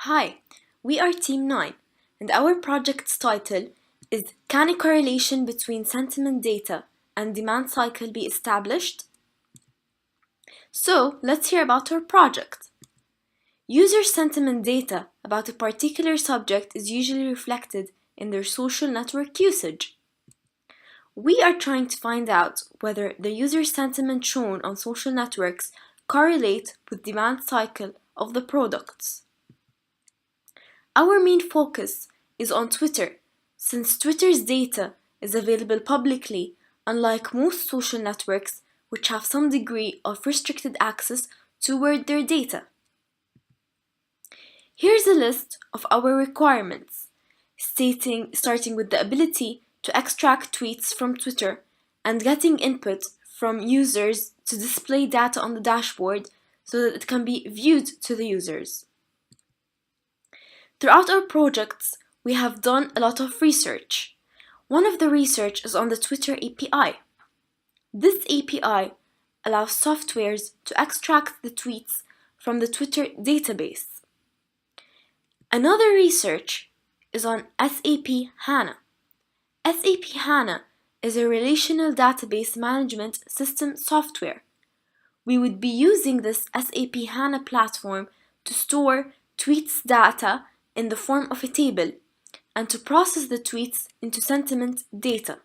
Hi, we are Team 9, and our project's title is Can a correlation between sentiment data and demand cycle be established? So, let's hear about our project. User sentiment data about a particular subject is usually reflected in their social network usage. We are trying to find out whether the user sentiment shown on social networks correlate with demand cycle of the products. Our main focus is on Twitter, since Twitter's data is available publicly, unlike most social networks which have some degree of restricted access toward their data. Here's a list of our requirements, starting with the ability to extract tweets from Twitter and getting input from users to display data on the dashboard so that it can be viewed to the users. Throughout our projects, we have done a lot of research. One of the research is on the Twitter API. This API allows softwares to extract the tweets from the Twitter database. Another research is on SAP HANA. SAP HANA is a relational database management system software. We would be using this SAP HANA platform to store tweets data in the form of a table and to process the tweets into sentiment data.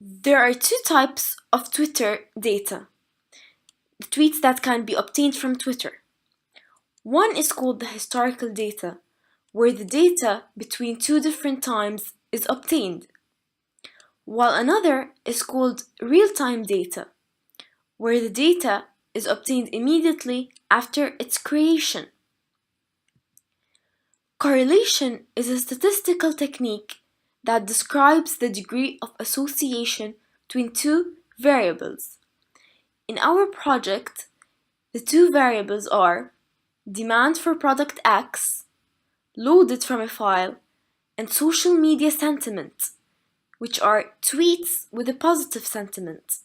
There are two types of Twitter data, the tweets that can be obtained from Twitter. One is called the historical data, where the data between two different times is obtained, while another is called real-time data, where the data is obtained immediately after its creation. Correlation is a statistical technique that describes the degree of association between two variables. In our project, the two variables are demand for product X, loaded from a file, and social media sentiment, which are tweets with a positive sentiment.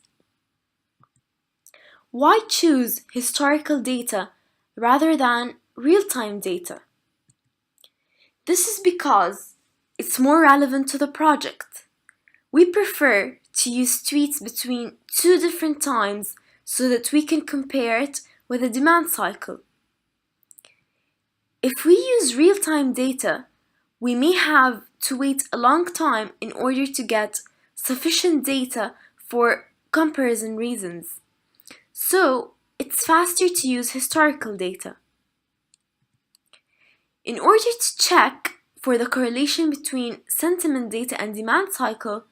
Why choose historical data rather than real-time data? This is because it's more relevant to the project. We prefer to use tweets between two different times so that we can compare it with a demand cycle. If we use real-time data, we may have to wait a long time in order to get sufficient data for comparison reasons. So, it's faster to use historical data. In order to check for the correlation between sentiment data and demand cycle,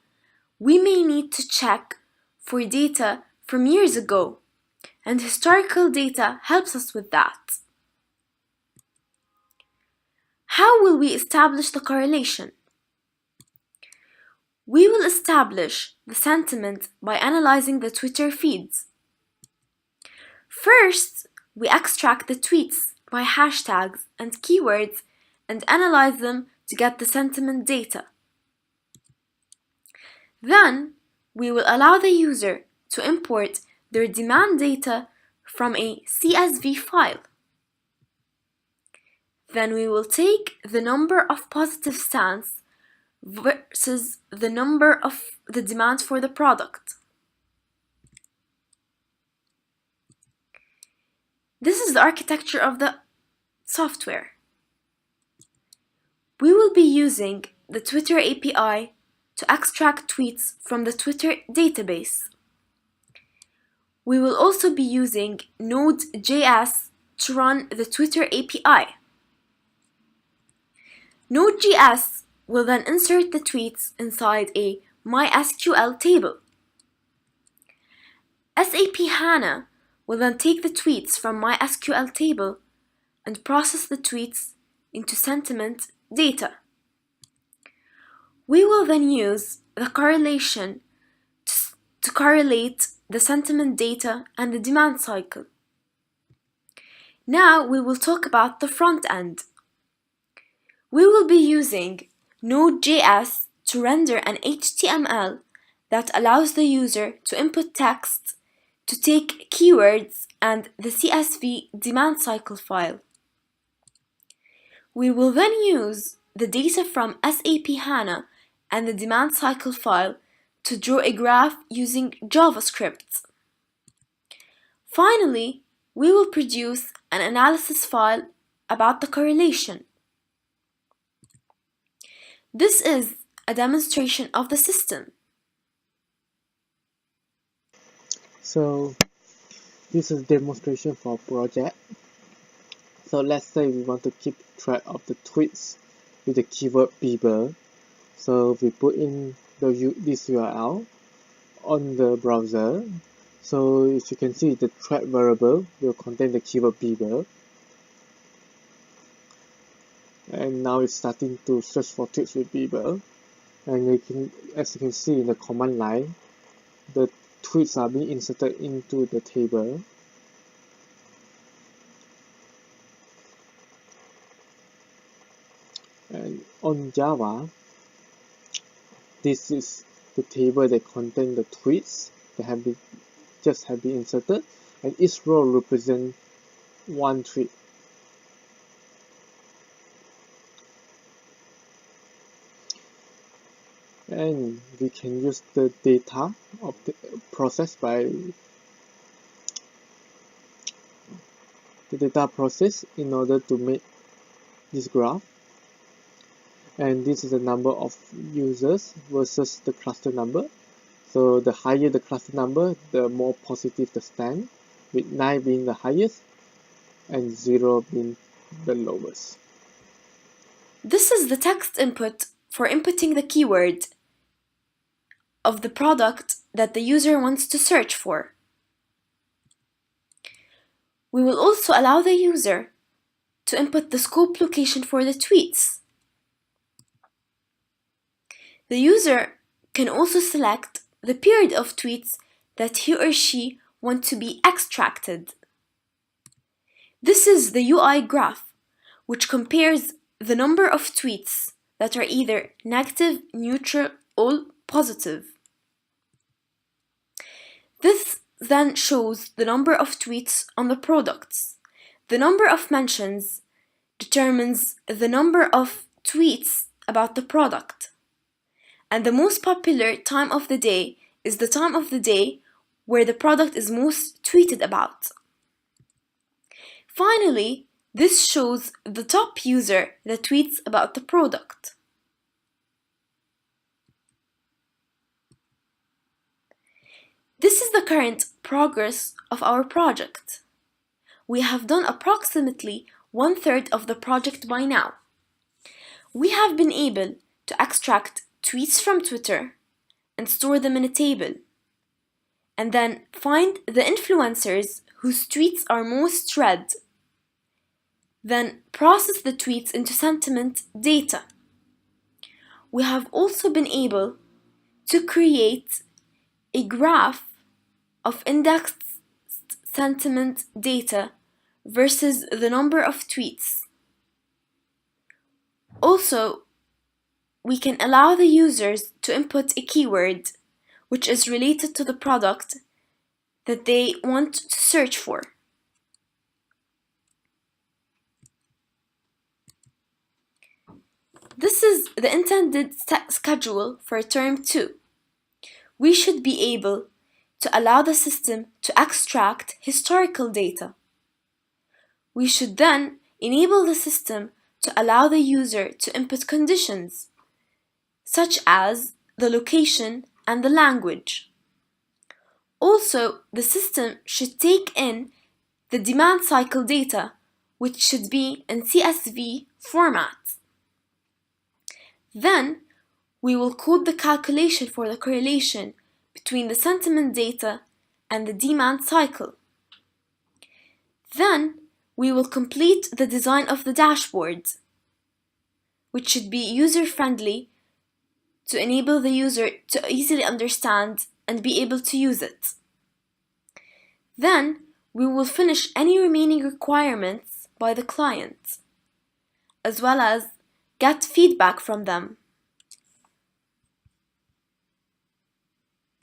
we may need to check for data from years ago, and historical data helps us with that. How will we establish the correlation? We will establish the sentiment by analyzing the Twitter feeds. First, we extract the tweets by hashtags and keywords and analyze them to get the sentiment data. Then, we will allow the user to import their demand data from a CSV file. Then we will take the number of positive stance versus the number of the demand for the product. This is the architecture of the software. We will be using the Twitter API to extract tweets from the Twitter database. We will also be using Node.js to run the Twitter API. Node.js will then insert the tweets inside a MySQL table. SAP HANA will then take the tweets from MySQL table and process the tweets into sentiment data. We will then use the correlation to correlate the sentiment data and the demand cycle. Now we will talk about the front end. We will be using Node.js to render an HTML that allows the user to input text, to take keywords and the CSV demand cycle file. We will then use the data from SAP HANA and the demand cycle file to draw a graph using JavaScript. Finally, we will produce an analysis file about the correlation. This is a demonstration of the system. So this is a demonstration for a project. So let's say we want to keep track of the tweets with the keyword Bieber. So we put in this URL on the browser. So as you can see, the thread variable will contain the keyword Bieber. And now it's starting to search for tweets with Bieber. And as you can see in the command line, the tweets are being inserted into the table. And on Java, this is the table that contains the tweets that have been inserted, and each row represents one tweet. And we can use the data of the process in order to make this graph. And this is the number of users versus the cluster number. So the higher the cluster number, the more positive the stand, with 9 being the highest and 0 being the lowest. This is the text input for inputting the keyword of the product that the user wants to search for. We will also allow the user to input the scope location for the tweets. The user can also select the period of tweets that he or she wants to be extracted. This is the UI graph, which compares the number of tweets that are either negative, neutral, or positive. This then shows the number of tweets on the products. The number of mentions determines the number of tweets about the product. And the most popular time of the day is the time of the day where the product is most tweeted about. Finally, this shows the top user that tweets about the product. This is the current progress of our project. We have done approximately 1/3 of the project by now. We have been able to extract tweets from Twitter and store them in a table, and then find the influencers whose tweets are most read, then process the tweets into sentiment data. We have also been able to create a graph of indexed sentiment data versus the number of tweets. Also, we can allow the users to input a keyword which is related to the product that they want to search for. This is the intended schedule for term 2. We should be able to allow the system to extract historical data. We should then enable the system to allow the user to input conditions, such as the location and the language. Also, the system should take in the demand cycle data, which should be in CSV format. Then, we will code the calculation for the correlation between the sentiment data and the demand cycle. Then, we will complete the design of the dashboard, which should be user-friendly to enable the user to easily understand and be able to use it. Then, we will finish any remaining requirements by the client, as well as get feedback from them.